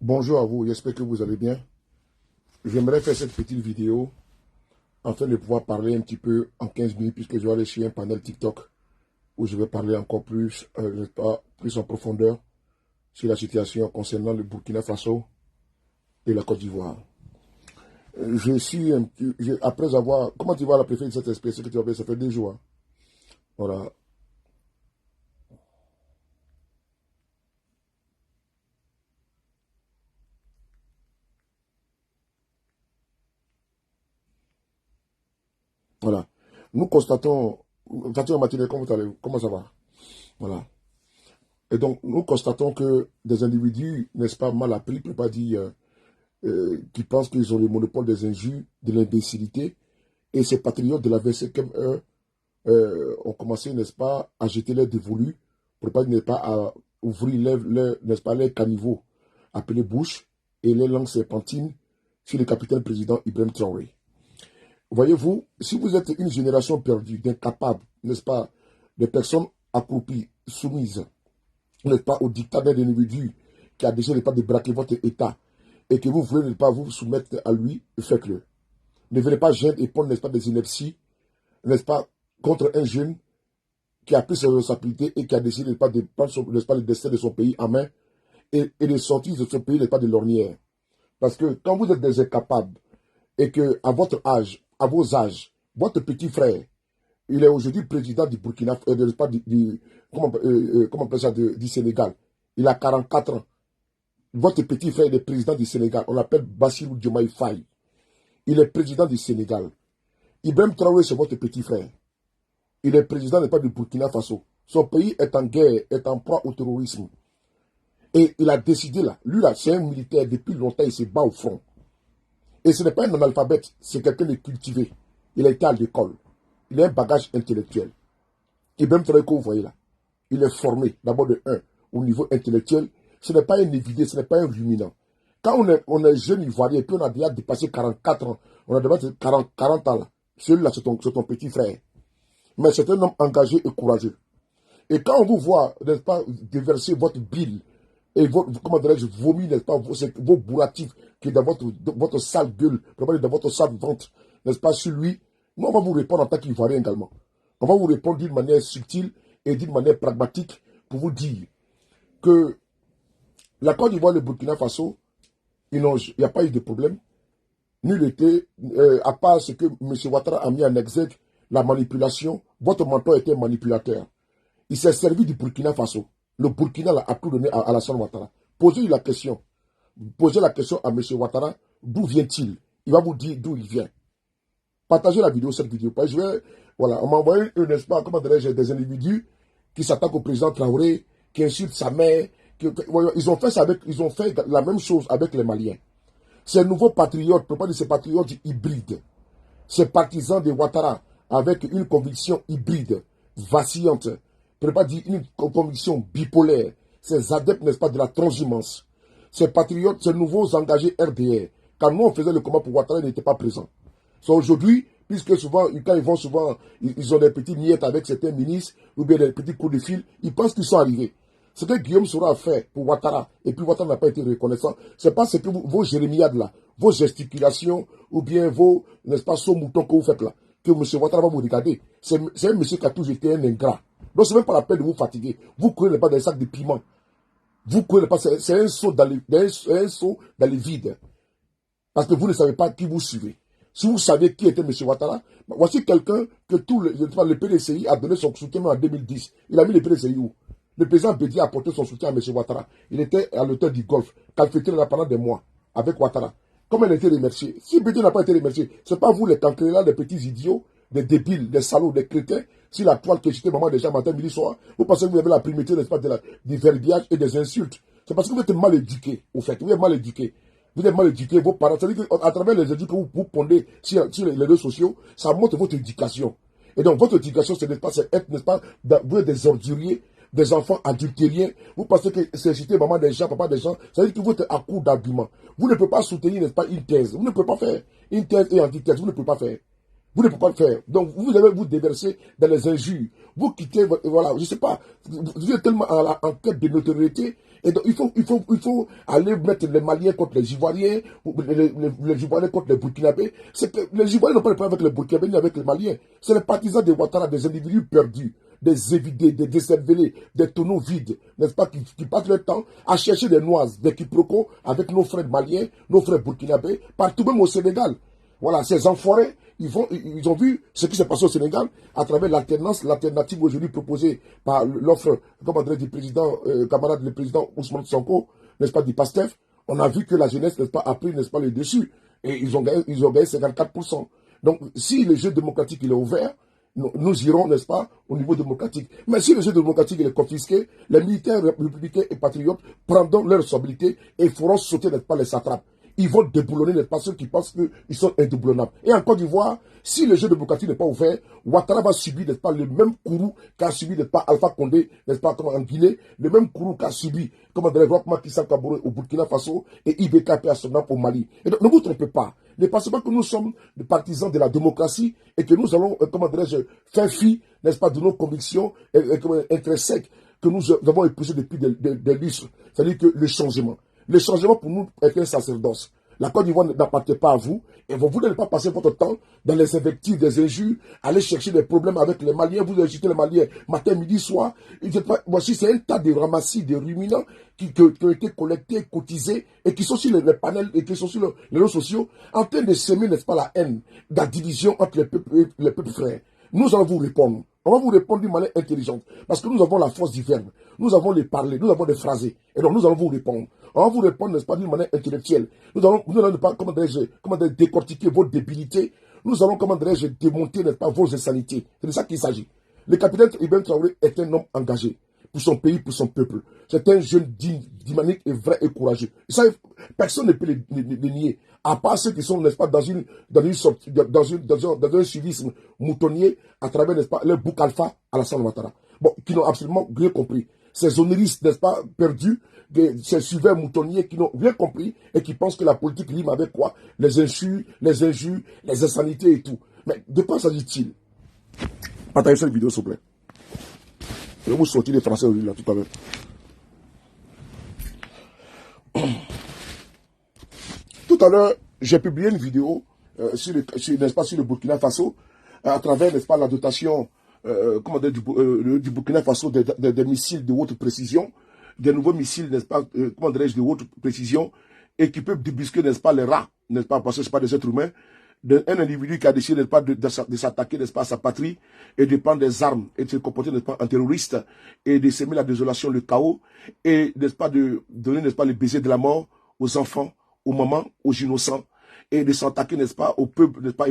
Bonjour à vous, j'espère que vous allez bien. J'aimerais faire cette petite vidéo afin de pouvoir parler un petit peu en 15 minutes puisque je vais aller sur un panel TikTok où je vais parler encore plus, plus en profondeur sur la situation concernant le Burkina Faso et la Côte d'Ivoire. Je suis après avoir, comment tu vois la préférée de cette espèce que tu as fait, ça fait 2 jours. Hein. Voilà. Voilà. Nous constatons, Fatou Matinée, comment ça va? Voilà. Et donc, nous constatons que des individus, n'est-ce pas, mal appris, peut pas dire, qui pensent qu'ils ont le monopole des injures, de l'imbécilité, et ces patriotes de la VC comme eux ont commencé, n'est-ce pas, à jeter leurs dévolus, pour pas, n'est pas, à ouvrir n'est-ce pas, les caniveaux appelés Bush et les langues serpentines sur le capitaine président Ibrahim Traoré. Voyez-vous, si vous êtes une génération perdue, d'incapables, n'est-ce pas, de personnes accroupies, soumises, n'est-ce pas, au dictat d'un individu qui a décidé pas de braquer votre État et que vous voulez ne pas vous soumettre à lui, faites-le. Ne venez pas gêner et prendre, n'est-ce pas, des inepties, n'est-ce pas, contre un jeune qui a pris ses responsabilités et qui a décidé, n'est-ce pas, de prendre, n'est-ce pas, le destin de son pays en main et de sortir de ce pays, n'est-ce pas, de l'ornière. Parce que quand vous êtes des incapables et que à votre âge, à vos âges, votre petit frère, il est aujourd'hui président du Burkina, pas comment on appelle ça, du Sénégal. Il a 44 ans. Votre petit frère est président du Sénégal. On l'appelle Bassirou Diomaye Faye. Il est président du Sénégal. Ibrahim Traoré, c'est votre petit frère. Il est président pas du Burkina Faso. Son pays est en guerre, est en proie au terrorisme. Et il a décidé là, lui là, c'est un militaire, depuis longtemps, il se bat au front. Et ce n'est pas un analphabète, c'est quelqu'un de cultivé. Il a été à l'école. Il a un bagage intellectuel. Ibrahim Traoré que vous voyez là, il est formé d'abord de 1 au niveau intellectuel. Ce n'est pas un évidé, ce n'est pas un ruminant. Quand on est jeune Ivoirien et puis on a déjà dépassé 44 ans, on a dépassé 40 ans là, celui-là c'est ton petit frère. Mais c'est un homme engagé et courageux. Et quand on vous voit, n'est-ce pas, déverser votre bile et votre, comment dirais-je, vomir, n'est-ce pas, vos bourratifs qui est dans votre sale gueule, dans votre sale ventre, n'est-ce pas, sur lui, nous on va vous répondre en tant qu'Ivoirien également. On va vous répondre d'une manière subtile et d'une manière pragmatique pour vous dire que la Côte d'Ivoire et le Burkina Faso, il n'y a pas eu de problème. Nul était, à part ce que M. Ouattara a mis en exergue, la manipulation. Votre mentor était manipulateur. Il s'est servi du Burkina Faso. Le Burkina a tout donné à Alassane Ouattara. Posez la question. Posez la question à M. Ouattara, d'où vient-il? Il va vous dire d'où il vient. Partagez la vidéo, cette vidéo. Voilà, on m'a envoyé, n'est-ce pas, comment dirais-je, des individus qui s'attaquent au président Traoré, qui insultent sa mère. Ils ont fait ça ils ont fait la même chose avec les Maliens. Ces nouveaux patriotes, on peut pas dire ces patriotes hybrides, ces partisans de Ouattara avec une conviction hybride, vacillante, on ne peut pas dire une conviction bipolaire, ces adeptes, n'est-ce pas, de la transhumance, ces patriotes, ces nouveaux engagés RDR, quand nous on faisait le combat pour Ouattara, ils n'étaient pas présents. So, aujourd'hui, puisque souvent, quand ils vont souvent, ils ont des petits miettes avec certains ministres, ou bien des petits coups de fil, ils pensent qu'ils sont arrivés. Ce que Guillaume Soro a fait pour Ouattara, et puis Ouattara n'a pas été reconnaissant, c'est pas ce que vos jérémiades là, vos gesticulations, ou bien vos, n'est-ce pas, sauts moutons que vous faites là, que M. Ouattara va vous regarder. C'est un monsieur qui a toujours été un ingrat. Donc c'est même pas la peine de vous fatiguer. Vous courez pas des sacs de piment. Vous courez pas, c'est un saut dans les vides. Parce que vous ne savez pas qui vous suivez. Si vous savez qui était M. Ouattara, voici quelqu'un que le PDCI a donné son soutien en 2010. Il a mis le PDCI où? Le président Bédi a apporté son soutien à M. Ouattara. Il était à l'auteur du Golfe, calfeté là pendant des mois avec Ouattara. Comment il a été remercié? Si Bédi n'a pas été remercié, ce n'est pas vous les cancrélats, les petits idiots, des débiles, des salauds, des crétins, si la toile que j'étais maman déjà matin, midi, soir, vous pensez que vous avez la primauté, n'est-ce pas, du verbiage et des insultes. C'est parce que vous êtes mal éduqués, au fait. Vous êtes mal éduqués. Vous êtes mal éduqué, vos parents. C'est-à-dire qu'à travers les éduques que vous pondez sur les réseaux sociaux, ça montre votre éducation. Et donc, votre éducation, ce n'est pas, n'est-ce pas, vous êtes des orduriers, des enfants adultériens. Vous pensez que c'est citer maman des gens, papa des gens. Ça veut dire que vous êtes à court d'arguments. Vous ne pouvez pas soutenir, n'est-ce pas, une thèse. Vous ne pouvez pas faire une thèse et antithèse. Vous ne pouvez pas faire. Vous ne pouvez pas le faire. Donc, vous allez vous déverser dans les injures. Vous quittez, voilà, je ne sais pas, vous êtes tellement en quête de notoriété. Et donc, il faut aller mettre les Maliens contre les Ivoiriens, les Ivoiriens contre les Burkinabés. C'est que les Ivoiriens n'ont pas le problème avec les Burkinabés ni avec les Maliens. C'est les partisans de Ouattara, des individus perdus, des évidés, des décervelés, des tonneaux vides, n'est-ce pas, qui passent leur temps à chercher des noises, des quiproquos avec nos frères maliens, nos frères burkinabés, partout même au Sénégal. Voilà, ces enfoirés, ils ont vu ce qui s'est passé au Sénégal à travers l'alternance, l'alternative aujourd'hui proposée par l'offre, comment dire, du président, camarade, le président Ousmane Sonko, n'est-ce pas, du PASTEF. On a vu que la jeunesse, n'est-ce pas, a pris, n'est-ce pas, les dessus. Et ils ont gagné 54%. Donc, si le jeu démocratique il est ouvert, nous irons, n'est-ce pas, au niveau démocratique. Mais si le jeu démocratique est confisqué, les militaires républicains et patriotes prendront leurs responsabilités et feront sauter, n'est-ce pas, les satrapes. Ils vont déboulonner les personnes qui pensent qu'ils sont indéboulonnables. Et en Côte d'Ivoire, si le jeu démocratique n'est pas ouvert, Ouattara va subir, n'est-ce pas, le même courroux qu'a subi, n'est-ce pas, Alpha Condé, n'est-ce pas, comme en Guinée, le même courroux qu'a subi, comme dans le Roch Macky Sall Kaboré au Burkina Faso et IBKP à Sonam au Mali. Et donc, ne vous trompez pas. Ne pensez pas que nous sommes des partisans de la démocratie et que nous allons, comment dirais-je, faire fi, n'est-ce pas, de nos convictions intrinsèques que nous avons épousées depuis des lustres. C'est-à-dire que le changement. Le changement pour nous est un sacerdoce. La Côte d'Ivoire n'appartient pas à vous. Et vous n'allez pas passer votre temps dans les invectives, des injures, aller chercher des problèmes avec les Maliens. Vous insultez les Maliens matin, midi, soir. Voici, c'est un tas de ramassis, de ruminants qui ont été collectés, cotisés et qui sont sur les panels et qui sont sur les réseaux sociaux en train de semer, n'est-ce pas, la haine, la division entre les peuples frères. Nous allons vous répondre. On va vous répondre d'une manière intelligente. Parce que nous avons la force du verbe. Nous avons les parler. Nous avons des phrasés. Et donc nous allons vous répondre. On va vous répondre, n'est-ce pas, d'une manière intellectuelle. Nous allons pas, comment dirais-je, décortiquer vos débilités. Nous allons, comment dirais-je, démonter, n'est-ce pas, vos insanités. C'est de ça qu'il s'agit. Le capitaine Ibrahim Traoré est un homme engagé pour son pays, pour son peuple. C'est un jeune digne, dynamique et vrai et courageux. Ça, personne ne peut le nier. À part ceux qui sont, n'est-ce pas, dans un suivisme moutonnier à travers, n'est-ce pas, leur bouc alpha à la San Ouattara. Bon, qui n'ont absolument rien compris. Ces honoristes, n'est-ce pas, perdus, ces suiveurs moutonniers qui n'ont rien compris et qui pensent que la politique rime avec quoi? Les injures, les insanités et tout. Mais de quoi s'agit-il? Partagez cette vidéo, s'il vous plaît. Je vais vous sortir les Français là tout à l'heure. Tout à l'heure, j'ai publié une vidéo n'est-ce pas, sur le Burkina Faso, à travers, n'est-ce pas, la dotation du Burkina Faso des missiles de haute précision, des nouveaux missiles, n'est-ce pas, comment dirais-je, de haute précision, et qui peuvent débusquer, n'est-ce pas, les rats, n'est-ce pas, parce que ce pas des êtres humains, d'un individu qui a décidé, n'est-ce pas, de s'attaquer, n'est-ce pas, à sa patrie, et de prendre des armes, et de se comporter, n'est-ce pas, en terroriste, et de semer la désolation, le chaos, et, n'est-ce pas, de donner, n'est-ce pas, le baiser de la mort aux enfants, aux mamans, aux innocents, et de s'attaquer, n'est-ce pas, au peuple, n'est-ce pas,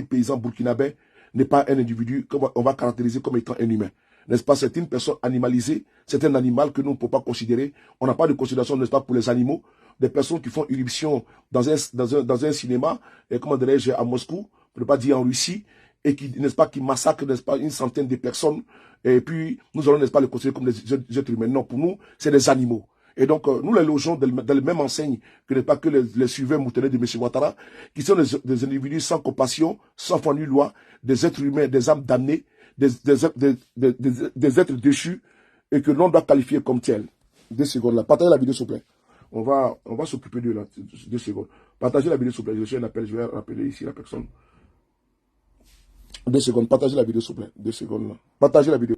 paysans burkinabés, n'est pas un individu qu'on va caractériser comme étant un humain. N'est-ce pas, c'est une personne animalisée, c'est un animal que nous ne pouvons pas considérer. On n'a pas de considération, n'est-ce pas, pour les animaux. Des personnes qui font irruption dans un cinéma, et comment dirais-je, à Moscou, pour ne pas dire en Russie, et qui, n'est-ce pas, qui massacrent, n'est-ce pas, une centaine de personnes, et puis nous allons, n'est-ce pas, les considérer comme des êtres humains. Non, pour nous, c'est des animaux. Et donc, nous les logeons dans les mêmes enseignes que n'est pas que les suiveurs moutonniers de M. Ouattara, qui sont des individus sans compassion, sans foi ni loi, des êtres humains, des âmes damnées, des êtres déchus, et que l'on doit qualifier comme tels. 2 secondes là. Partagez la vidéo, s'il vous plaît. On va s'occuper d'eux là. 2 secondes. Partagez la vidéo, s'il vous plaît. Je reçois un appel, je vais rappeler ici la personne. 2 secondes. Partagez la vidéo, s'il vous plaît. 2 secondes là. Partagez la vidéo.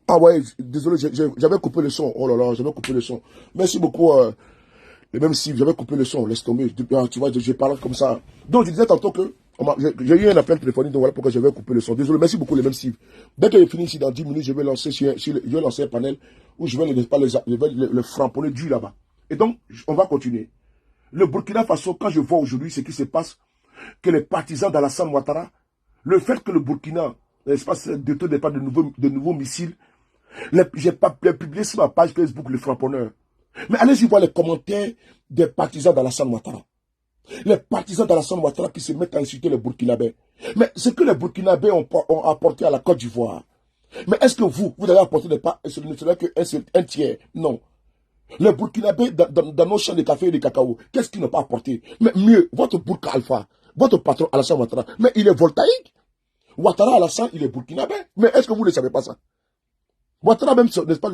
Ah ouais, désolé, j'avais coupé le son. Oh là là, j'avais coupé le son. Merci beaucoup. Et même si j'avais coupé le son, laisse tomber. Tu vois, je parle comme ça. Donc, je disais tantôt que j'ai eu un appel téléphonique, donc voilà pourquoi j'avais coupé le son. Désolé, merci beaucoup, les mêmes cibles. Dès qu'il est fini ici, dans 10 minutes, je vais lancer, je vais lancer un panel où je vais le framponner du là-bas. Et donc, on va continuer. Le Burkina Faso, quand je vois aujourd'hui ce qui se passe, que les partisans d'Alassane Ouattara, le fait que le Burkina, n'est-ce pas, détourne pas de nouveaux missiles, j'ai pas publié sur ma page Facebook le frapponneur. Mais allez-y voir les commentaires des partisans d'Alassane Ouattara. Les partisans d'Alassane Ouattara qui se mettent à insulter les Burkinabés. Mais ce que les Burkinabés ont apporté à la Côte d'Ivoire. Mais est-ce que vous avez apporté des pas, ce ne serait qu'un tiers? Non. Les Burkinabés dans nos champs de café et de cacao, qu'est-ce qu'ils n'ont pas apporté? Mais mieux, votre Burka Alpha, votre patron Alassane Ouattara, mais il est voltaïque. Ouattara Alassane, il est Burkinabé. Mais est-ce que vous ne savez pas ça? Ouattara même, n'est-ce pas,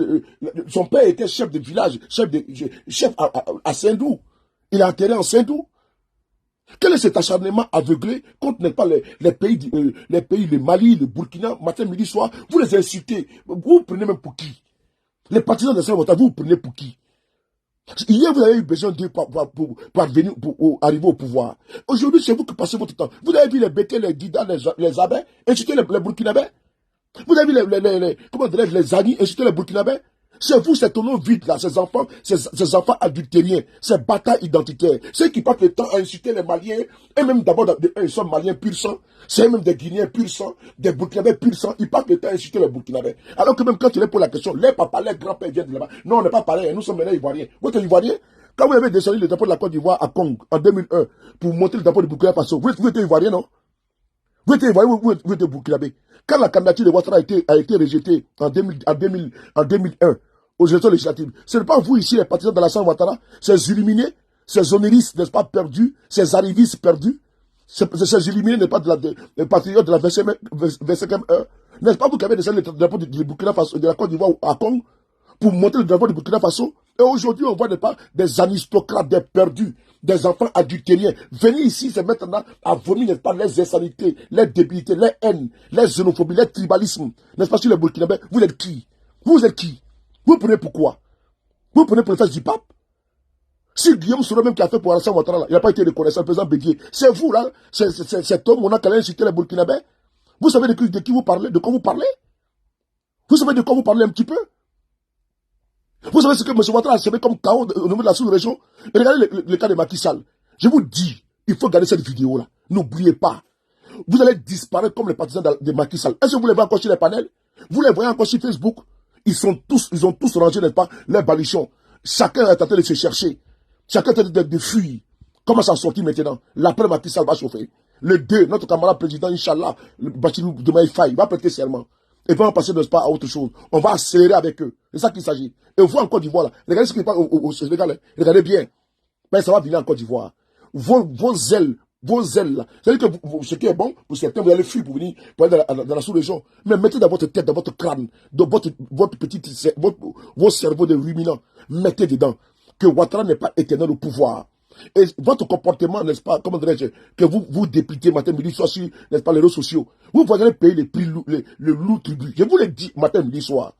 son père était chef de village, chef à Saint-Dou. Il est enterré en Saint-Dou. Quel est cet acharnement aveuglé contre, n'est-ce pas, les pays, le Mali, le Burkina, matin, midi, soir? Vous les insultez. Vous prenez même pour qui? Les partisans de Saint-Ouattara, vous prenez pour qui? Hier, vous avez eu besoin d'eux pour arriver au pouvoir. Aujourd'hui, c'est vous qui passez votre temps. Vous avez vu les bêtés, les guidas, les abbés, insulter les Burkinabés? Vous avez vu les amis insulter les Burkinabés? C'est vous, c'est ton nom vide là, ces enfants adultériens, ces batailles identitaires, ceux qui passent le temps à insulter les Maliens, et même d'abord, ils sont Maliens pur sang, c'est même des Guinéens pur sang, des Burkinabés pur sang, ils passent le temps à insulter les Burkinabés. Alors que même quand tu les poses la question, les papas, les grands-pères viennent de là-bas. Non, on n'est pas pareil, nous sommes maintenant Ivoiriens. Vous êtes Ivoiriens? Quand vous avez descendu le drapeau de la Côte d'Ivoire à Kong en 2001 pour monter le drapeau de Burkina Faso, vous êtes Ivoiriens, non? Vous êtes Ivoiriens, vous êtes Burkinabé. Quand la candidature de Ouattara a été rejetée en 2001, aux élections législatives, ce n'est pas vous ici, les partisans de l'Alassane Ouattara, ces illuminés, ces honoristes, n'est-ce pas, perdus, ces arrivistes perdus, ces illuminés, n'est pas les patriotes de la 25e heure, n'est-ce pas vous qui avez descendu le drapeau de Burkina Faso, de la Côte d'Ivoire à Congo, pour monter le drapeau de Burkina Faso? Et aujourd'hui, on voit des aristocrates, des perdus, des enfants adultériens venir ici se mettre à vomir, n'est-ce pas, les insanités, les débilités, les haines, les xénophobies, les tribalismes, n'est-ce pas, sur les Burkinabés? Vous êtes qui? Vous êtes qui? Vous prenez pourquoi? Vous prenez pour le fils du pape? Si Guillaume Soro même qui a fait pour Alassane Ouattara, il n'a pas été reconnaissant, le président Bédier, c'est vous là, cet homme, on a qu'à inciter les Burkinabés? Vous savez de qui vous parlez? De quoi vous parlez? Vous savez de quoi vous parlez un petit peu? Vous savez ce que M. Ouattara a servi comme chaos au niveau de la sous-région? Regardez le cas de Macky Sall. Je vous dis, il faut garder cette vidéo-là. N'oubliez pas. Vous allez disparaître comme les partisans de Macky Sall. Est-ce que vous les voyez encore sur les panels? Vous les voyez encore sur Facebook? Ils ont tous rangé, n'est-ce pas, les balichons. Chacun est en train de se chercher. Chacun est en train de fuir. Comment s'en sortir maintenant? L'après Macky Sall va chauffer. Le 2, notre camarade président, Inch'Allah, le Bachilou de Maïfaï, va prêter serment. Et va passer, n'est-ce pas, à autre chose. On va accélérer avec eux. C'est ça qu'il s'agit. Et vous, en Côte d'Ivoire, là, regardez ce qui passe au Sénégal. Regardez bien. Mais ça va venir en Côte d'Ivoire. Vos ailes, là. C'est-à-dire que ce qui est bon, pour certains, vous allez fuir pour venir pour aller dans la sous-région. Mais mettez dans votre tête, dans votre crâne, dans vos cerveaux de ruminants, mettez dedans que Ouattara n'est pas éternel au pouvoir. Et votre comportement, n'est-ce pas, comment dirais-je, que vous députez matin, midi, soir sur, n'est-ce pas, les réseaux sociaux, vous allez payer les prix, le lourd tribut. Je vous l'ai dit matin, midi, soir.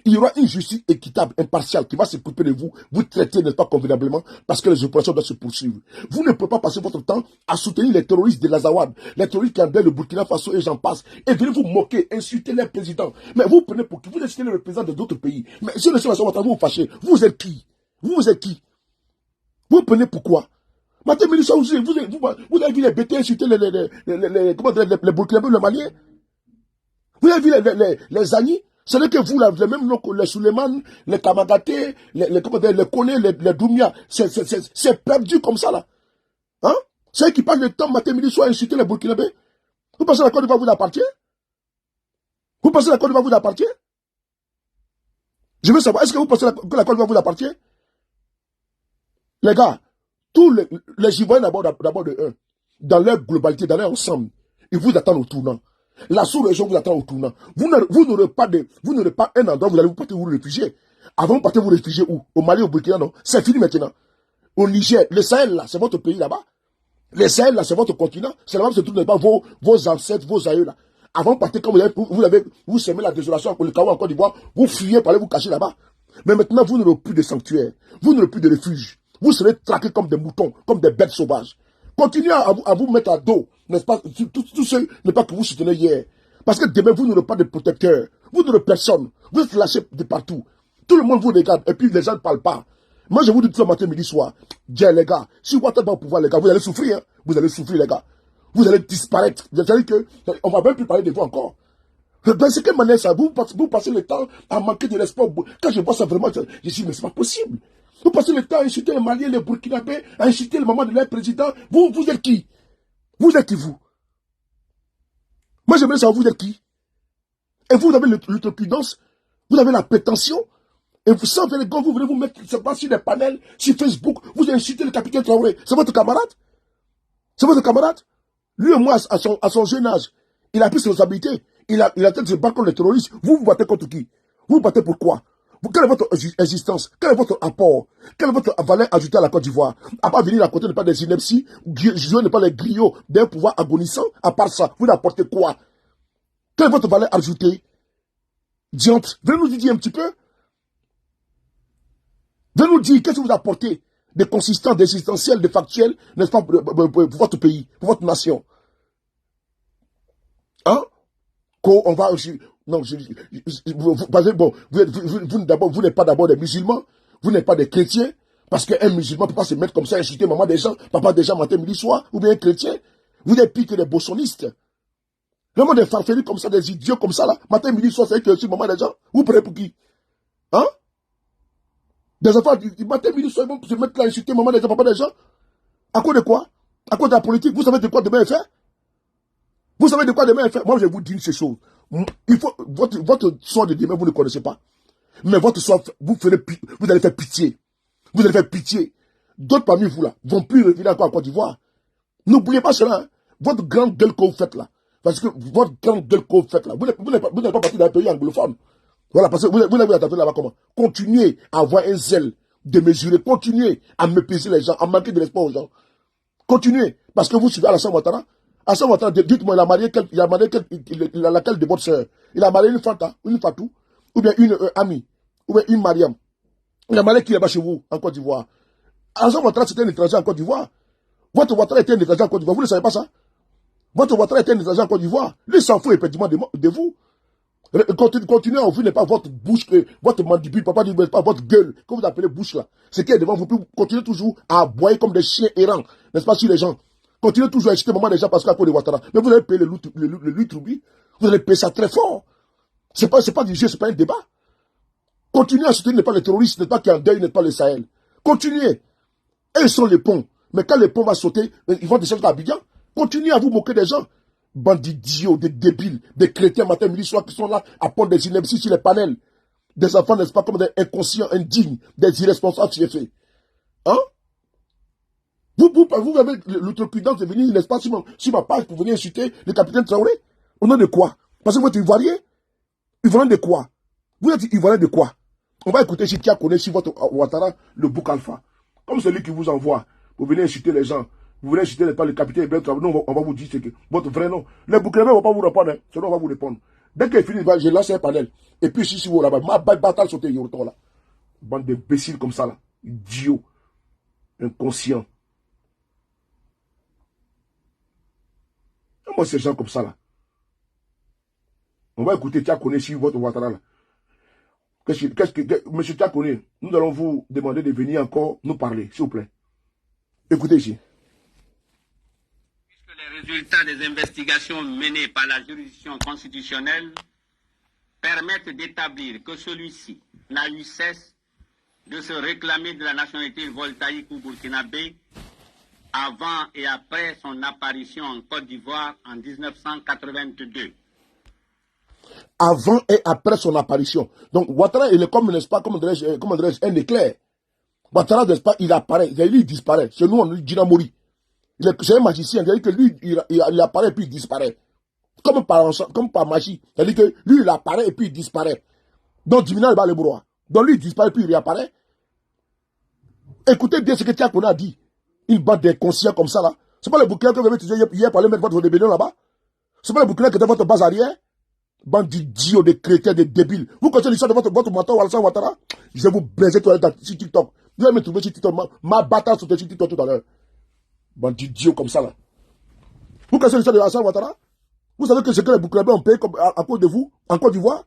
Il y aura une justice équitable, impartiale, qui va s'occuper de vous, vous traiter, n'est-ce pas, convenablement, parce que les opérations doivent se poursuivre. Vous ne pouvez pas passer votre temps à soutenir les terroristes de l'Azawad, les terroristes qui endeuillent le Burkina Faso et j'en passe, et venez vous moquer, insulter les présidents. Mais vous prenez pour qui? Vous insultez le président d'autres pays. Mais si le Sénégal vous vous fâchez, vous êtes qui? Vous êtes qui? Vous prenez pourquoi? Matin, midi, soir, vous avez vu les BT insulter les Burkinabés, les Maliens? Vous avez vu les Agnis? Ce n'est que vous, là, les mêmes noms, les Suleiman, les Kamagaté, les Kone, les Doumia, c'est perdu comme ça, là. Hein? C'est eux qui passent le temps, matin, midi, soir, à insulter les Burkinabés. Vous pensez que la Côte d'Ivoire vous appartient? Vous pensez que la Côte d'Ivoire vous appartient? Je veux savoir, est-ce que vous pensez que la Côte d'Ivoire vous appartient? Les gars, tous les Ivoiriens d'abord de un, dans leur globalité, dans leur ensemble, ils vous attendent au tournant. La sous-région vous attend au tournant. Vous n'aurez pas un endroit où vous allez vous partir vous réfugier. Avant, vous partez vous réfugier où? Au Mali, au Burkina, non? C'est fini maintenant. Au Niger, le Sahel, là, c'est votre pays là-bas. Le Sahel, là, c'est votre continent. C'est là-bas que se trouvent vos ancêtres, vos aïeux, là. Avant de partir, comme vous semez la désolation, le chaos en Côte d'Ivoire, vous fuyez pour aller vous cacher là-bas. Mais maintenant, vous n'aurez plus de sanctuaire. Vous n'aurez plus de refuge. Vous serez traqués comme des moutons, comme des bêtes sauvages. Continuez à vous mettre à dos, n'est-ce pas? Tout ce n'est pas que vous soutenez hier. Parce que demain, vous n'aurez pas de protecteur. Vous n'aurez personne. Vous êtes lâchés de partout. Tout le monde vous regarde et puis les gens ne parlent pas. Moi, je vous dis tout le matin, midi, soir. Dis les gars, si Ouattara va au pouvoir, les gars, vous allez souffrir. Hein? Vous allez souffrir, les gars. Vous allez disparaître. C'est-à-dire qu'on va même plus parler de vous encore. Dans ce quelle manière ça, vous passez le temps à manquer de l'espoir. Quand je vois ça vraiment, je dis, mais c'est pas possible. Vous passez le temps à insulter les Maliens, les Burkinabés, à insulter le maman de leur président. Vous êtes qui? Vous êtes qui, vous? Moi, j'aimerais savoir, vous êtes qui? Et vous avez l'autoprudence, vous avez la prétention, et vous savez, les gars, vous voulez vous mettre sur des panels, sur Facebook, vous insultez le capitaine Traoré. C'est votre camarade? C'est votre camarade? Lui et moi, à son jeune âge, il a pris ses responsabilités. Il a tête de se battre contre les terroristes. Vous battez contre qui? Vous battez pour quoi? Quelle est votre existence? Quel est votre apport? Quelle est votre valeur ajoutée à la Côte d'Ivoire? À part venir à côté, ne pas des inepties, jouer ne pas les griots d'un pouvoir agonissant, à part ça, vous n'apportez quoi? Quelle est votre valeur ajoutée? Diante, venez nous dire un petit peu. Venez nous dire qu'est-ce que vous apportez de consistant, d'existentiel, de factuel, n'est-ce pas, pour votre pays, pour votre nation. Hein? On va aussi. Non, vous n'êtes pas d'abord des musulmans, vous n'êtes pas des chrétiens, parce qu'un musulman ne peut pas se mettre comme ça, insulter maman des gens, papa des gens, matin, midi, soir, ou bien un chrétien. Vous êtes pire que des bolsonistes. Vraiment des farfelus comme ça, des idiots comme ça, là, matin, midi, soir, c'est que insulte maman des gens. Vous prenez pour qui? Hein? Des enfants, matin, midi, soir, ils vont se mettre là, insulter maman des gens, papa des gens. À cause de quoi? À cause de la politique, vous savez de quoi demain est fait? Vous savez de quoi demain est fait? Moi, je vous dis ces choses. Il faut, votre soir de demain, vous ne connaissez pas. Mais votre soir, vous allez faire pitié. Vous allez faire pitié. D'autres parmi vous, là, vont plus revenir encore en Côte d'Ivoire. N'oubliez pas cela. Hein. Votre grande gueule que vous faites là. Parce que votre grande gueule que vous faites là, vous n'êtes pas parti d'un pays anglophone. Voilà, parce que vous l'avez attendu là-bas comment? Continuez à avoir un zèle démesuré. Continuez à mépriser les gens, à manquer de l'espoir aux gens. Continuez. Parce que vous suivez Alassane Ouattara. Alassane Ouattara, dites-moi, il a marié laquelle de votre soeur? Il a marié une Fanta, une Fatou, ou bien une amie, ou bien une Mariam. Il a marié qui est là-bas chez vous, en Côte d'Ivoire. Alassane Ouattara, c'était un étranger en Côte d'Ivoire. Votre Ouattara était un étranger en Côte d'Ivoire. Vous ne savez pas ça? Votre Ouattara était un étranger en Côte d'Ivoire. Lui, il s'en fout effectivement de vous. Continuez à ouvrir n'est pas votre bouche, votre mandibule, papa dit pas votre gueule, que vous appelez bouche là. Ce qui est devant vous, continuez toujours à aboyer comme des chiens errants, n'est-ce pas, sur les gens. Continuez toujours à exciter maman des gens parce qu'à cause de Ouattara. Mais vous allez payer le Troubi, vous allez payer ça très fort. C'est pas du jeu, c'est pas un débat. Continuez à soutenir, n'est pas les terroristes, n'est pas qui en deuil, n'est pas le Sahel. Continuez. Et ils sont les ponts. Mais quand les ponts vont sauter, ils vont descendre à Abidjan. Continuez à vous moquer des gens. Bandits idiots, des débiles, des chrétiens matin, midi, soir qui sont là à prendre des inepties sur les panels. Des enfants, n'est-ce pas, comme des inconscients, indignes, des irresponsables, tu es fait. Hein? Vous avez l'autoprudence de venir, n'est-ce pas, sur ma page pour venir insulter le capitaine Traoré? Au nom de quoi? Parce que vous êtes Ivoirien? Ivoirien de quoi? Vous êtes Ivoirien de quoi? On va écouter si tu as connu sur votre Ouattara, le bouc alpha. Comme celui qui vous envoie pour venir insulter les gens. Vous voulez insulter le capitaine Ibrahim Traoré, nous on va vous dire votre vrai nom. Les Burkinabés ne vont pas vous répondre, hein. Sinon on va vous répondre. Dès qu'il finit, je lance un panel. Et puis si vous là-bas, ma bataille sauter Yorton là. Bande d'imbéciles comme ça là. Idiots. Inconscients. Et moi ces gens comme ça là. On va écouter Tiakoné sur votre Ouattara là. Monsieur Tiakoné, nous allons vous demander de venir encore nous parler, s'il vous plaît. Écoutez ici. Les résultats des investigations menées par la juridiction constitutionnelle permettent d'établir que celui-ci n'a eu cesse de se réclamer de la nationalité voltaïque ou burkinabé avant et après son apparition en Côte d'Ivoire en 1982. Avant et après son apparition. Donc Ouattara, il est comme, n'est-ce pas, comme un éclair. Ouattara, n'est-ce pas, il apparaît, lui il disparaît. Chez nous, on dit Djinamori. C'est un magicien, c'est-à-dire que lui, il apparaît et puis il disparaît. Comme par magie. C'est-à-dire que lui, il apparaît et puis il disparaît. Donc, Dimina, il va le brouhaha. Donc, lui, il disparaît et puis il réapparaît. Écoutez bien ce que Tiakoné a dit. Une bande d'inconscients comme ça, là. C'est pas le bouquin que vous avez utilisé hier pour aller mettre votre rébellion là-bas. C'est pas le Burkina qui est votre base arrière. Bande d'idiots, de chrétiens, de débiles. Vous connaissez l'histoire de votre mentor Alassane Ouattara? Je vais vous baiser sur TikTok. Vous allez me trouver sur TikTok. Ma bataille sur TikTok tout à l'heure. Bande d'idiots comme ça là. Vous connaissez l'histoire de Alassane Ouattara? Vous savez que ce que les Burkinabés ont payé à cause de vous, en Côte d'Ivoire?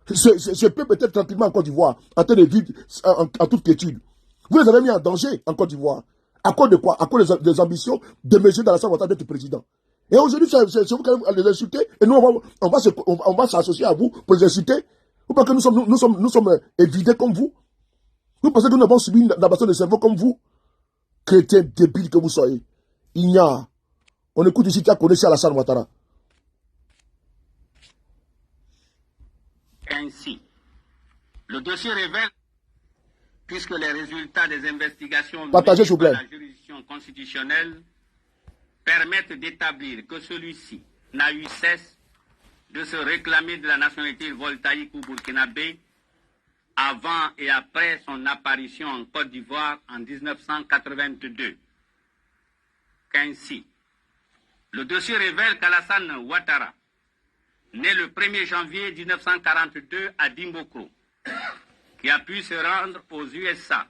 Ce peuple peut être tranquillement en Côte d'Ivoire, en train de vivre en toute quiétude. Vous les avez mis en danger en Côte d'Ivoire. À cause de quoi? À cause des ambitions de M. Alassane Ouattara d'être président. Et aujourd'hui, c'est vous qui allez les insulter, et nous, on va s'associer à vous pour les insulter. Vous pensez que nous sommes évidés comme vous? Vous pensez que nous avons subi une ablation de cerveau comme vous? Chrétien débile que vous soyez. Ignare. On écoute ici qui a connu Alassane Ouattara. Ainsi, le dossier révèle, puisque les résultats des investigations menées par la juridiction constitutionnelle permettent d'établir que celui-ci n'a eu cesse de se réclamer de la nationalité voltaïque ou burkinabé avant et après son apparition en Côte d'Ivoire en 1982. Qu'ainsi, le dossier révèle qu'Alassane Ouattara, né le 1er janvier 1942 à Dimbokro, qui a pu se rendre aux USA,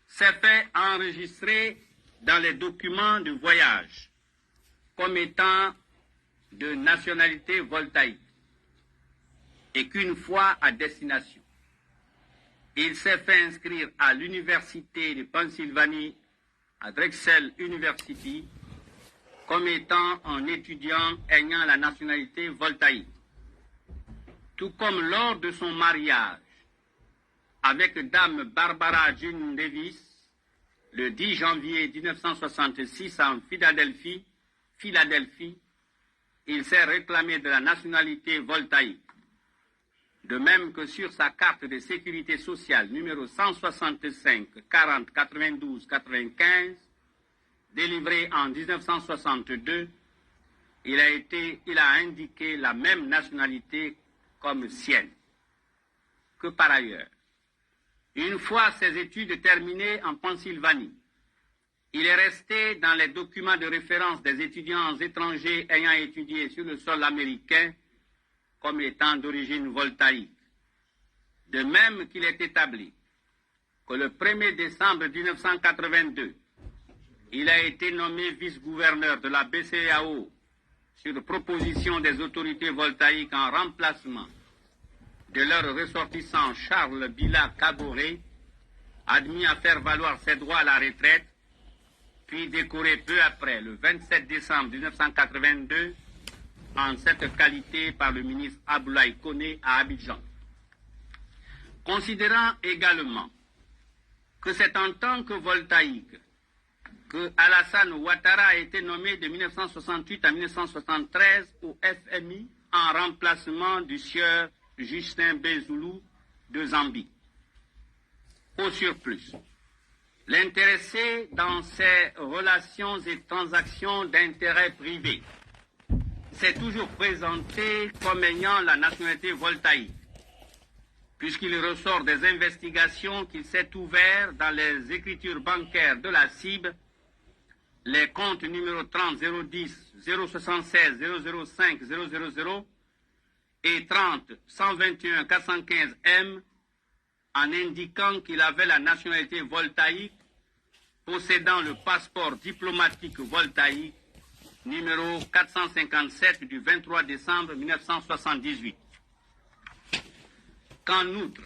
s'est fait enregistrer dans les documents de voyage comme étant de nationalité voltaïque et qu'une fois à destination, il s'est fait inscrire à l'université de Pennsylvanie, à Drexel University, comme étant un étudiant ayant la nationalité voltaïque. Tout comme lors de son mariage avec Dame Barbara June Davis, le 10 janvier 1966 en Philadelphie, il s'est réclamé de la nationalité voltaïque. De même que sur sa carte de sécurité sociale numéro 165 40 92 95, délivrée en 1962, il a indiqué la même nationalité comme sienne. Que par ailleurs, une fois ses études terminées en Pennsylvanie, il est resté dans les documents de référence des étudiants étrangers ayant étudié sur le sol américain comme étant d'origine voltaïque. De même qu'il est établi que le 1er décembre 1982, il a été nommé vice-gouverneur de la BCEAO sur proposition des autorités voltaïques en remplacement de leur ressortissant Charles Bila Kaboré, admis à faire valoir ses droits à la retraite, puis décoré peu après, le 27 décembre 1982, en cette qualité par le ministre Aboulaye Koné à Abidjan. Considérant également que c'est en tant que voltaïque que Alassane Ouattara a été nommé de 1968 à 1973 au FMI en remplacement du sieur Justin Bezoulou de Zambie. Au surplus, l'intéressé dans ses relations et transactions d'intérêt privé s'est toujours présenté comme ayant la nationalité voltaïque, puisqu'il ressort des investigations qu'il s'est ouvert dans les écritures bancaires de la CIB, les comptes numéro 30 010 076 005 000 et 30 121 415 M, en indiquant qu'il avait la nationalité voltaïque, possédant le passeport diplomatique voltaïque numéro 457 du 23 décembre 1978. Qu'en outre,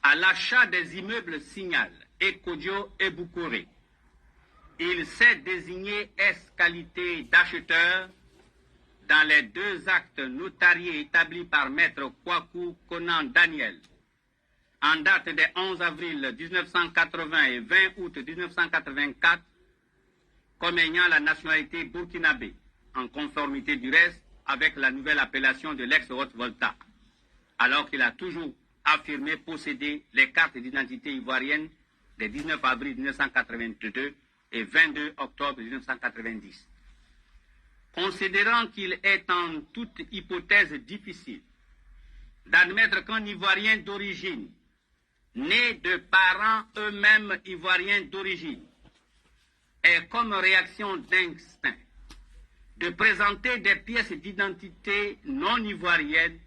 à l'achat des immeubles Signal, Ekodio et Boukoré, il s'est désigné qualité d'acheteur dans les deux actes notariés établis par Maître Kwaku Konan Daniel, en date des 11 avril 1980 et 20 août 1984, comme ayant la nationalité burkinabé, en conformité du reste avec la nouvelle appellation de l'ex-Haute-Volta, alors qu'il a toujours affirmé posséder les cartes d'identité ivoiriennes des 19 avril 1982 et 22 octobre 1990. Considérant qu'il est en toute hypothèse difficile d'admettre qu'un Ivoirien d'origine, né de parents eux-mêmes Ivoiriens d'origine, ait comme réaction d'instinct de présenter des pièces d'identité non ivoiriennes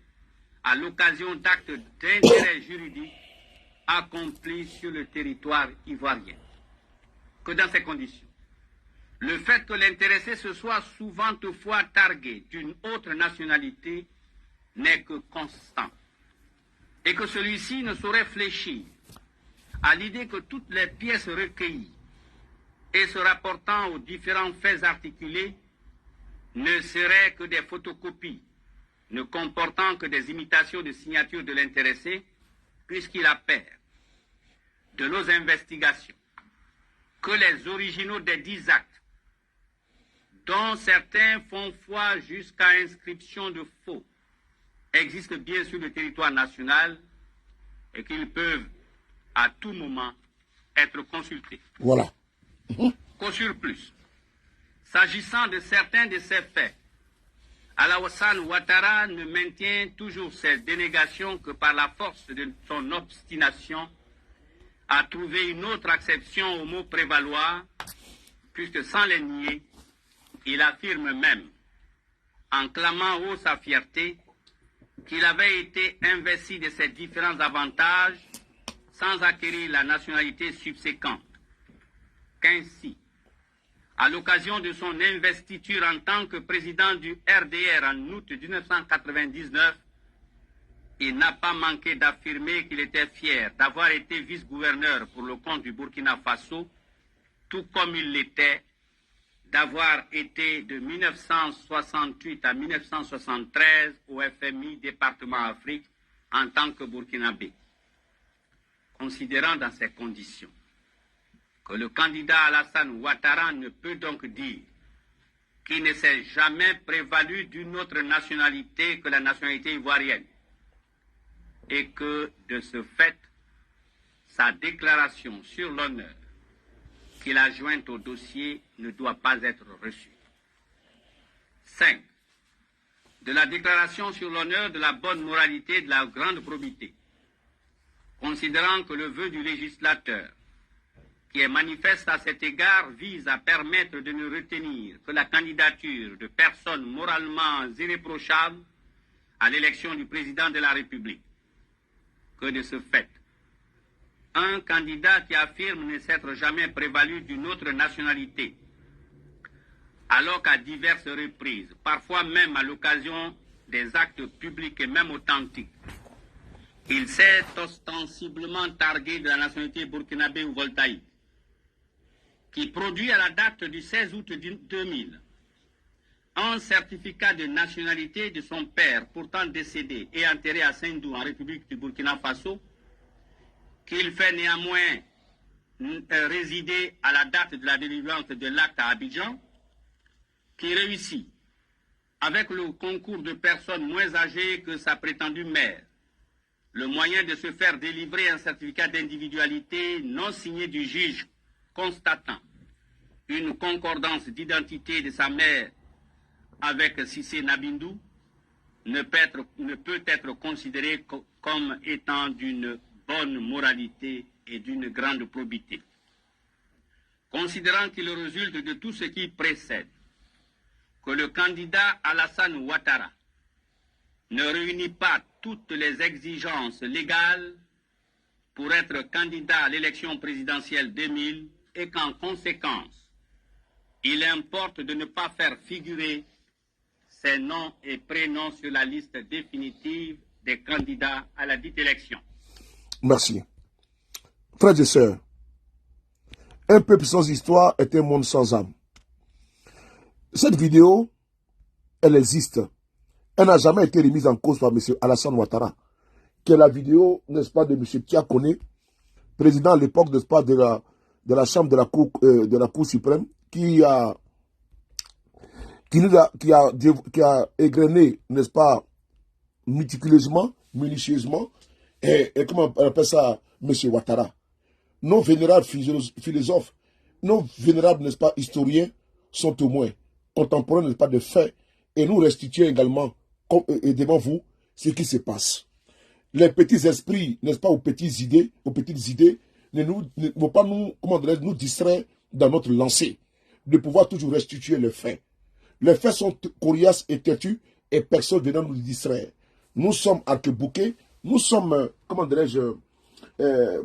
à l'occasion d'actes d'intérêt juridique accomplis sur le territoire ivoirien. Que dans ces conditions, le fait que l'intéressé se soit souvent toutefois targué d'une autre nationalité n'est que constant, et que celui-ci ne saurait fléchir à l'idée que toutes les pièces recueillies et se rapportant aux différents faits articulés ne seraient que des photocopies, ne comportant que des imitations de signatures de l'intéressé, puisqu'il appert de nos investigations que les originaux des 10 actes, dont certains font foi jusqu'à inscription de faux, existent bien sur le territoire national et qu'ils peuvent à tout moment être consultés. Voilà. Qu'au surplus, s'agissant de certains de ces faits, Alassane Ouattara ne maintient toujours ses dénégations que par la force de son obstination à trouver une autre acception au mot prévaloir, puisque sans les nier, il affirme même, en clamant haut sa fierté, qu'il avait été investi de ces différents avantages sans acquérir la nationalité subséquente. Qu'ainsi, à l'occasion de son investiture en tant que président du RDR en août 1999, il n'a pas manqué d'affirmer qu'il était fier d'avoir été vice-gouverneur pour le compte du Burkina Faso, tout comme il l'était d'avoir été de 1968 à 1973 au FMI département Afrique en tant que burkinabé. Considérant dans ces conditions que le candidat Alassane Ouattara ne peut donc dire qu'il ne s'est jamais prévalu d'une autre nationalité que la nationalité ivoirienne et que, de ce fait, sa déclaration sur l'honneur qu'il a jointe au dossier ne doit pas être reçue. 5. De la déclaration sur l'honneur de la bonne moralité et de la grande probité. Considérant que le vœu du législateur, qui est manifeste à cet égard, vise à permettre de ne retenir que la candidature de personnes moralement irréprochables à l'élection du président de la République, que de ce fait, un candidat qui affirme ne s'être jamais prévalu d'une autre nationalité, alors qu'à diverses reprises, parfois même à l'occasion des actes publics et même authentiques, il s'est ostensiblement targué de la nationalité burkinabé ou voltaïque, qui produit à la date du 16 août 2000 un certificat de nationalité de son père, pourtant décédé et enterré à Sendou, en République du Burkina Faso, qu'il fait néanmoins résider à la date de la délivrance de l'acte à Abidjan, qui réussit, avec le concours de personnes moins âgées que sa prétendue mère, le moyen de se faire délivrer un certificat d'individualité non signé du juge constatant une concordance d'identité de sa mère avec Cissé Nabindou ne peut être considéré comme étant d'une bonne moralité et d'une grande probité. Considérant qu'il résulte de tout ce qui précède que le candidat Alassane Ouattara ne réunit pas toutes les exigences légales pour être candidat à l'élection présidentielle 2000 et qu'en conséquence, il importe de ne pas faire figurer ses noms et prénoms sur la liste définitive des candidats à la dite élection. Merci. Frères et sœurs, un peuple sans histoire est un monde sans âme. Cette vidéo, elle existe. Elle n'a jamais été remise en cause par M. Alassane Ouattara, qui est la vidéo, n'est-ce pas, de M. Tiakone, président à l'époque, n'est-ce pas, de la chambre de la Cour suprême, qui a égrené, n'est-ce pas, méticuleusement, minutieusement, et comment on appelle ça, M. Ouattara. Nos vénérables philosophes, nos vénérables, n'est-ce pas, historiens, sont témoins, contemporains, n'est-ce pas, de faits, et nous restituons également, devant vous, ce qui se passe. Les petits esprits, n'est-ce pas, aux petites idées, ne vont pas nous distraire dans notre lancée, de pouvoir toujours restituer les faits. Les faits sont coriaces et têtus et personne venant nous distraire. Nous sommes arc-bouqués, nous sommes, comment dirais-je,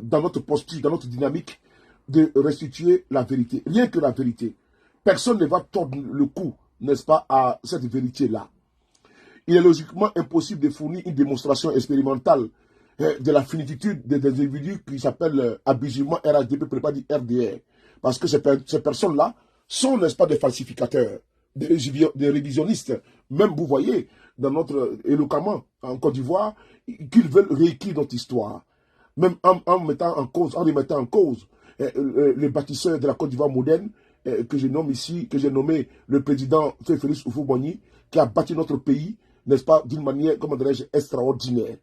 dans notre posture, dans notre dynamique de restituer la vérité. Rien que la vérité. Personne ne va tordre le cou, n'est-ce pas, à cette vérité-là. Il est logiquement impossible de fournir une démonstration expérimentale de la finitude des individus qui s'appellent abusivement RHDP, pour ne pas dire RDR. Parce que ces personnes-là sont, n'est-ce pas, des falsificateurs, des révisionnistes. Même, vous voyez, dans notre éloquemment en Côte d'Ivoire, qu'ils veulent réécrire notre histoire. Même en mettant en cause, en remettant en cause les bâtisseurs de la Côte d'Ivoire moderne, que je nomme ici, que j'ai nommé le président Félix Houphouët-Boigny, qui a bâti notre pays, n'est-ce pas, d'une manière, comment dirais-je, extraordinaire.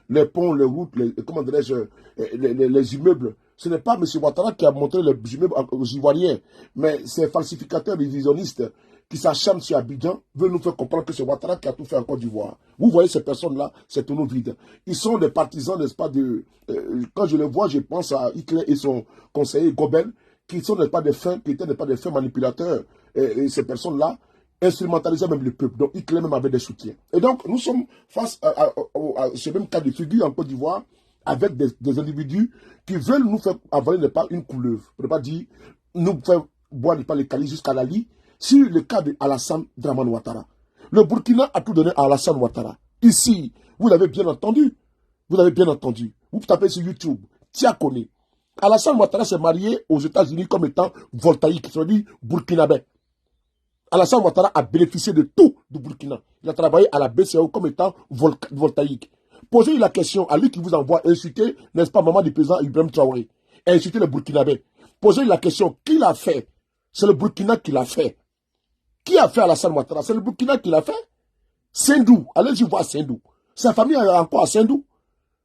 Les ponts, les routes, comment dirais-je, les immeubles. Ce n'est pas M. Ouattara qui a montré les immeubles aux Ivoiriens, mais ces falsificateurs révisionnistes qui s'acharnent sur Abidjan veulent nous faire comprendre que c'est Ouattara qui a tout fait en Côte d'Ivoire. Vous voyez ces personnes-là, c'est tonneau vide. Ils sont des partisans, n'est-ce pas, quand je les vois, je pense à Hitler et son conseiller Goebbels, qui sont, n'est-ce pas, des fins, qui étaient, n'est-ce pas, des fins manipulateurs. Et ces personnes-là instrumentalisaient même le peuple. Donc Hitler même avait des soutiens. Et donc, nous sommes face à ce même cas de figure en Côte d'Ivoire, avec des individus qui veulent nous faire avaler, n'est pas, une couleuvre. On ne peut pas dire, nous faire boire, n'est pas, les calices jusqu'à la lie. Sur le cas de Alassane Dramane Ouattara. Le Burkina a tout donné à Alassane Ouattara. Ici, vous l'avez bien entendu. Vous l'avez bien entendu. Vous tapez sur YouTube. Tia Kone. Alassane Ouattara s'est marié aux États-Unis comme étant voltaïque, c'est-à-dire burkinabé. Alassane Ouattara a bénéficié de tout du Burkina. Il a travaillé à la BCAO comme étant voltaïque. Posez la question à lui qui vous envoie insulter, n'est-ce pas, maman du président Ibrahim Traoré, et insulter les Burkinabés. Posez la question, qui l'a fait? C'est le Burkina qui l'a fait. Qui a fait Alassane Ouattara? C'est le Burkina qui l'a fait. Sendou, allez-y voir Sendou. Sa famille est encore à Sendou.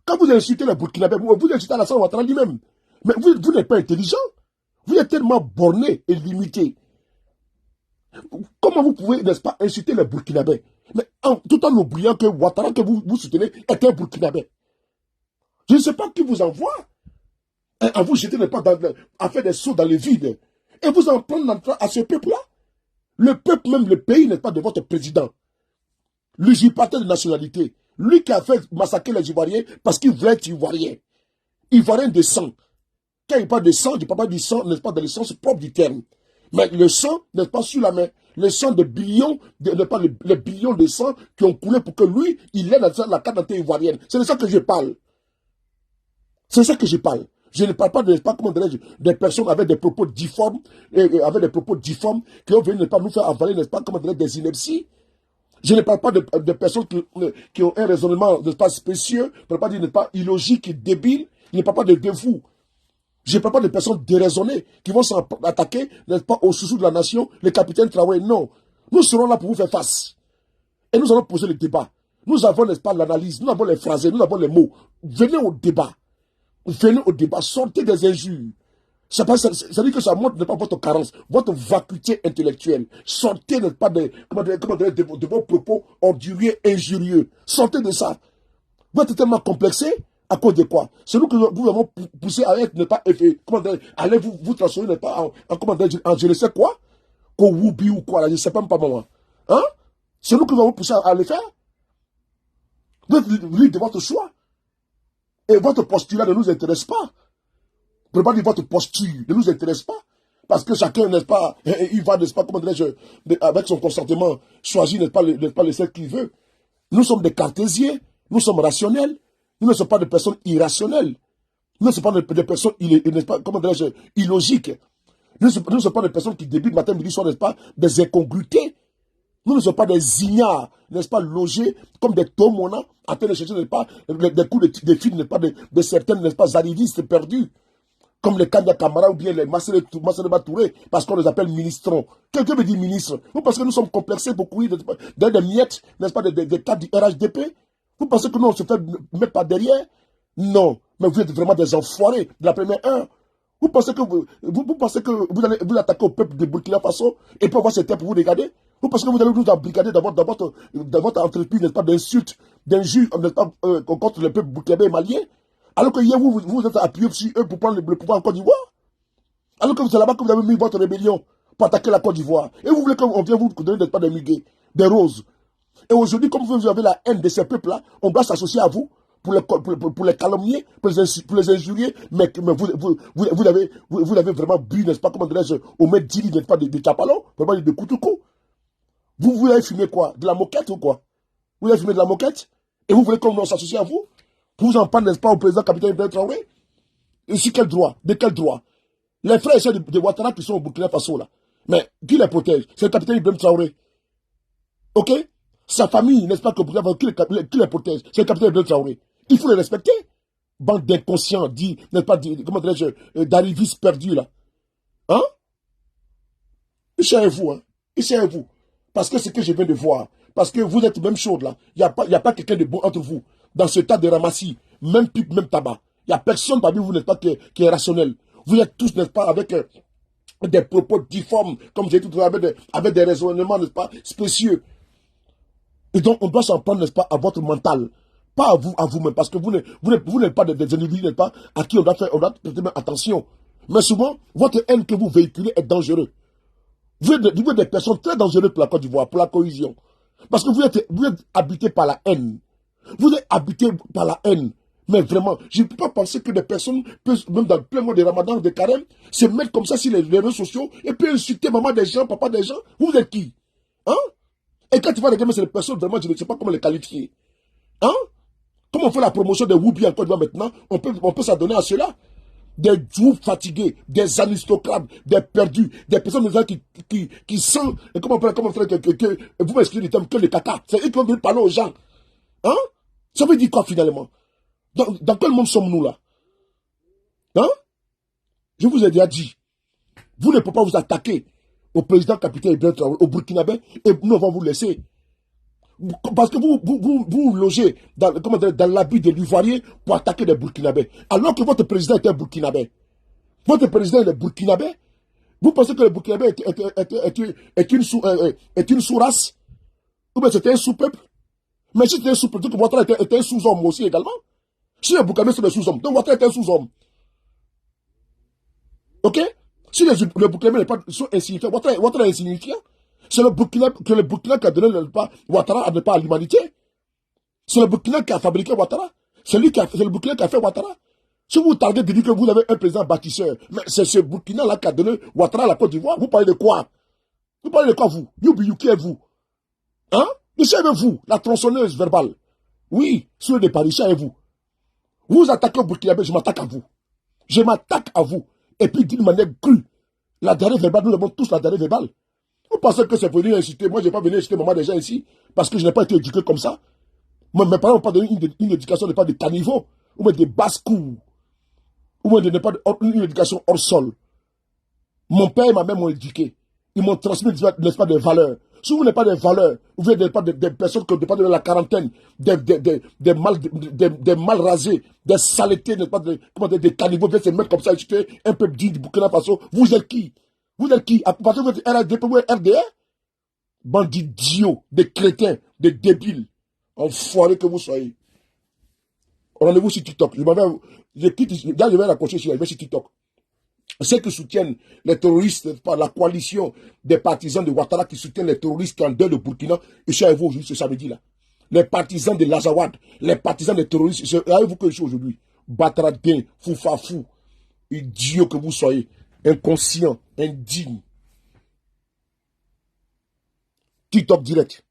Quand vous insultez les Burkinabés, vous insultez Alassane Ouattara lui-même. Mais vous n'êtes pas intelligent. Vous êtes tellement borné et limité. Comment vous pouvez, n'est-ce pas, insulter les Burkinabés? Mais tout en oubliant que Ouattara que vous soutenez est un Burkinabé. Je ne sais pas qui vous envoie à vous jeter, n'est pas, à faire des sauts dans le vide. Et vous en prendre à ce peuple-là. Le peuple, même le pays, n'est pas de votre président. L'usurpateur de nationalité. Lui qui a fait massacrer les Ivoiriens parce qu'il voulait être Ivoirien. Ivoirien de sang. Quand il parle de sang, je ne parle pas du sang, n'est-ce pas, dans le sens propre du terme. Mais le sang n'est pas sur la main. Le sang de billions, n'est pas les billions de sang qui ont coulé pour que lui, il ait la carte d'identité ivoirienne. C'est de ça que je parle. C'est de ça que je parle. Je ne parle pas de, comment dirais-je, des personnes avec des propos difformes, qui ont venu ne pas nous faire avaler, n'est-ce pas, comment dirais-je, des inepties. Je ne parle pas de personnes qui ont un raisonnement, n'est-ce pas, spécieux, je ne parle pas dire, n'est-ce pas, illogique et débile. Je ne parle pas de vous. Je ne parle pas de personnes déraisonnées qui vont s'attaquer, n'est-ce pas, au chouchou de la nation, le capitaine Traoré. Non. Nous serons là pour vous faire face. Et nous allons poser le débat. Nous avons, n'est-ce pas, l'analyse, nous avons les phrases, nous avons les mots. Venez au débat. Venez au débat, sortez des injures. Ça veut dire que ça montre, n'est pas, votre carence, votre vacuité intellectuelle. Sortez, n'est pas, de vos propos ordurieux, injurieux. Sortez de ça. Vous êtes tellement complexé. À cause de quoi? C'est nous que vous avons poussé à être, n'est pas, allez vous transformer, n'est pas, en je ne sais quoi, qu'au Woubi ou quoi, là, je ne sais même pas moi. Hein? C'est nous que vous avons poussé à le faire. Vous êtes libre de votre choix. Et votre postulat ne nous intéresse pas. Vous ne pouvez pas dire votre posture ne nous intéresse pas. Parce que chacun, n'est-ce pas, il va, n'est-ce pas, comment dirais-je, avec son consentement, choisir, n'est-ce pas, le seul qu'il veut. Nous sommes des cartésiens, nous sommes rationnels. Nous ne sommes pas des personnes irrationnelles. Nous ne sommes pas des personnes, n'est-ce pas, comment dirais-je, illogiques. Nous ne sommes pas des personnes qui débutent matin, midi, soir, n'est-ce pas, des incongruités. Nous ne sommes pas des ignares, n'est-ce pas, logés comme des tomona, en train de chercher, n'est-ce pas, des coups de fil, n'est-ce pas, de certaines, n'est-ce pas, arrivistes perdus, comme les Kanya Kamara ou bien les Masseleba Touré, parce qu'on les appelle ministrons. Quelqu'un me dit ministre. Vous pensez que nous sommes complexés beaucoup, dans des miettes, n'est-ce pas, des cas du RHDP? Vous pensez que nous, on se fait mettre par derrière? Non. Mais vous êtes vraiment des enfoirés de la première heure. Vous pensez que vous allez vous attaquer au peuple de Burkina Faso et puis avoir ce temps pour vous regarder? Vous pensez que vous allez nous embrigader dans votre entreprise, n'est-ce pas, d'insultes, d'injures, n'est-ce pas, contre le peuple burkinabé et malien? Alors que hier, vous êtes appuyé sur eux pour prendre le pouvoir en Côte d'Ivoire? Alors que c'est là-bas que vous avez mis votre rébellion. pour attaquer la Côte d'Ivoire. Et vous voulez qu'on vienne vous donner pas des muguets, des roses. Et aujourd'hui, comme vous avez la haine de ces peuples-là, on doit s'associer à vous pour les calomnier, pour les injurier. Mais vous avez vraiment bu, n'est-ce pas, comment dirais-je, au maître Dili, n'est-ce pas, de Chapalon, vraiment de Koutoukou. Vous avez fumé quoi? De la moquette ou quoi? Vous avez fumé de la moquette? Et vous voulez qu'on s'associe à vous? Pour vous en prendre, n'est-ce pas, au président capitaine Ibrahim Traoré? Et sur quel droit? De quel droit? Les frères et sœurs de Ouattara qui sont au Burkina Faso, là. Mais qui les protège? C'est le capitaine Ibrahim Traoré. Ok? Sa famille, n'est-ce pas, que qui les protège? C'est le capitaine Ibrahim Traoré. Il faut les respecter. Bande d'inconscients, n'est-ce pas, comment dirais-je, d'arrivistes perdus, là. Hein? Essayez-vous, hein? Essayez-vous. Parce que c'est ce que je viens de voir. Parce que vous êtes même chaude, là. Il n'y a pas quelqu'un de bon entre vous. Dans ce tas de ramassis, même pipe, même tabac. Il n'y a personne parmi vous, n'est-ce pas, qui est rationnel. Vous êtes tous, n'est-ce pas, avec des propos difformes, comme j'ai dit tout à l'heure, avec des raisonnements, n'est-ce pas, spécieux. Et donc, on doit s'en prendre, n'est-ce pas, à votre mental. Pas à vous, à vous-même. Parce que vous n'êtes pas des individus, n'est-ce pas, à qui on doit prêter attention. Mais souvent, votre haine que vous véhiculez est dangereuse. Vous êtes des personnes très dangereuses pour la Côte d'Ivoire, pour la cohésion. Parce que vous êtes habité par la haine. Vous êtes habité par la haine. Mais vraiment, je ne peux pas penser que des personnes peuvent, même dans plein mois de Ramadan, de Carême, se mettre comme ça sur les réseaux sociaux et puis insulter maman des gens, papa des gens. Vous êtes qui? Hein? Et quand tu vas regarder ces personnes, vraiment, je ne sais pas comment les qualifier. Hein? Comment on fait la promotion des Woubi en Côte d'Ivoire maintenant? On peut s'adonner à cela. Des joues fatigués, des aristocrates, des perdus, des personnes qui sentent, comment faire que vous m'expliquez le terme, que le caca. C'est eux qui vont venir parler aux gens. Hein? Ça veut dire quoi finalement? Dans quel monde sommes-nous là? Hein? Je vous ai déjà dit, vous ne pouvez pas vous attaquer au président capitaine Ibrahim Traoré, au Burkinabé, et nous allons vous laisser. Parce que vous logez dans l'habit de l'Ivoirien pour attaquer des Burkinabés. Alors que votre président était Burkinabé. Votre président est Burkinabé. Vous pensez que le Burkinabé est une sous-race? Ou bien c'était un sous-peuple? Mais si c'était un sous-peuple, que Ouattara était un sous-homme aussi également. Si les Burkinabés sont des sous-hommes, donc Ouattara était un sous-homme. Ok? Si les Burkinabés sont insignifiants, Ouattara est insignifiant. C'est le Burkina qui a donné Ouattara à l'humanité. C'est le Burkina qui a fabriqué Ouattara. C'est le Burkina qui a fait Ouattara. Si vous tardez de dire que vous avez un président bâtisseur, mais c'est ce Burkina-là qui a donné Ouattara à la Côte d'Ivoire, vous parlez de quoi? Vous parlez de quoi, vous? Qui êtes-vous? Hein? Monsieur, vous, la tronçonneuse verbale. Oui, sur des Paris, et vous. Vous attaquez au Burkinabé, je m'attaque à vous. Je m'attaque à vous. Et puis d'une manière crue. La dernière verbale, nous avons tous la dernière verbale. Vous pensez que c'est pour venir inciter? Moi, je n'ai pas venu inciter maman des gens ici, parce que je n'ai pas été éduqué comme ça. Moi, mes parents n'ont pas donné une éducation, pas de caniveau, ou même des basses-coups, ou même une éducation hors sol. Mon père et ma mère m'ont éduqué. Ils m'ont transmis, n'est-ce pas, des valeurs. Si vous n'avez pas des valeurs, vous n'êtes pas des personnes qui n'ont pas de la quarantaine, des mal rasés, des saletés, n'est-ce pas, des caniveaux, viennent se mettre comme ça, éduquer un peu digne du Burkina Faso. Vous êtes qui? Vous êtes qui? À partir de votre RDP ou RDR? Bandits d'idiots, des crétins, des débiles. Enfoirés que vous soyez. Rendez-vous sur TikTok. Je vais raccrocher sur TikTok. Ceux qui soutiennent les terroristes, la coalition des partisans de Ouattara qui soutiennent les terroristes qui ont deux de Burkina, et chez vous aujourd'hui, ce samedi-là. Les partisans de l'Azawad, les partisans des terroristes, savez-vous que je suis aujourd'hui? Batradin, foufafou, idiot que vous soyez, inconscient, indigne. TikTok direct.